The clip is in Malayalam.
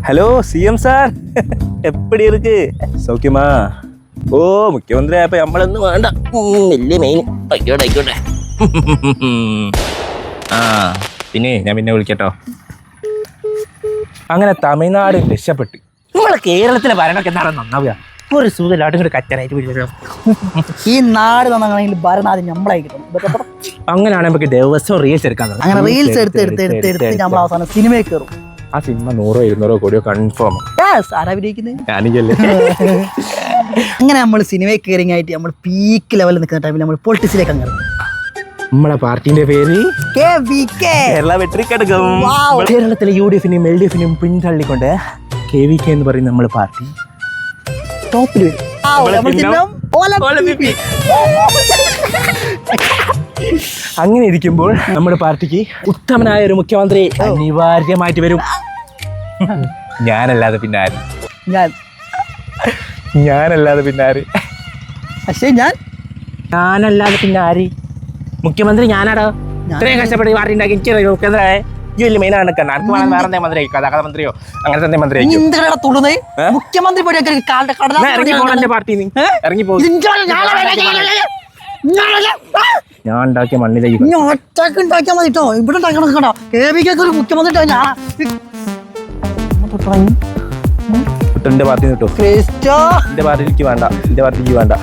ஹலோ சிஎம் சார் எப்படி இருக்கு സൗഖ്യമാ ഓ മുഖ്യമന്ത്രി ആയപ്പോ നമ്മളൊന്നും വേണ്ട വലിയ മെയിൻ ആയിക്കോട്ടെ ആയിക്കോട്ടെ ആ ഞാൻ പിന്നെ വിളിക്കട്ടോ. അങ്ങനെ തമിഴ്നാട് രക്ഷപ്പെട്ടു. നമ്മളെ കേരളത്തിലെ ഭരണമൊക്കെ എന്താണ് നന്നാവുക? ഒരു സുഖമില്ലാട്ട് ഇങ്ങോട്ട് കച്ചറായിട്ട് ഈ നാട് നന്നാണെങ്കിൽ ഭരണാദ്യം നമ്മളായിരിക്കും. അങ്ങനെയാണെങ്കിൽ നമുക്ക് ദിവസം റീൽസ് എടുക്കാൻ അങ്ങനെ റീൽസ് എടുത്ത് നമ്മൾ അവസാനം സിനിമയിൽ കയറും. ആ സിനിമ 100-200 കോടിയോ കൺഫേം. അങ്ങനെ നമ്മൾ സിനിമയിൽ കയറിയായിട്ട് നമ്മൾ പീക്ക് ലെവലിൽ നിൽക്കുന്ന ടൈമിൽ നമ്മൾ പൊളിറ്റിക്സിലേക്ക് അങ്ങനെ നമ്മളെ പാർട്ടിന്റെ പേര് കേരള വെട്രി കഴകം. കേരളത്തിലെ UDF-നെയും LDF-നെയും പിന്തള്ളിക്കൊണ്ട് KVK എന്ന് പറയുന്ന നമ്മളെ പാർട്ടി ടോപ്പിൽ വരും. അങ്ങനെ ഇരിക്കുമ്പോൾ നമ്മുടെ പാർട്ടിക്ക് ഉത്തമനായ ഒരു മുഖ്യമന്ത്രി അനിവാര്യമായിട്ട് വരും. ഞാനല്ലാതെ പിന്നെ ആര്? ഞാനല്ലാതെ പിന്നെ ആര്? പക്ഷേ ഞാനല്ലാതെ പിന്നെ ആര്? മുഖ്യമന്ത്രി ഞാനാടോ. ഇത്രയും കഷ്ടപ്പെട്ട് പാർട്ടി ഉണ്ടാക്കി എനിക്ക് മുഖ്യമന്ത്രി വലിയ മെയിൻ ആണ്. എനിക്ക് വേണം വേറെ എന്തെങ്കിലും മന്ത്രി കഥാകഥ മന്ത്രിയോ അങ്ങനത്തെ എന്തെങ്കിലും മന്ത്രി മുഖ്യമന്ത്രി ഇറങ്ങിപ്പോണെന്റെ പാർട്ടി ഇറങ്ങിപ്പോ. ഞാൻ ഉണ്ടാക്കിയ മണ്ണിലേക്ക് ഉണ്ടാക്കിയാൽ മതി കേട്ടോ. ഇവിടെ ഉണ്ടാക്കണം. ഒരു മുഖ്യമന്ത്രി എന്റെ പാർട്ടി കിട്ടും. എന്റെ പാർട്ടിക്ക് വേണ്ട.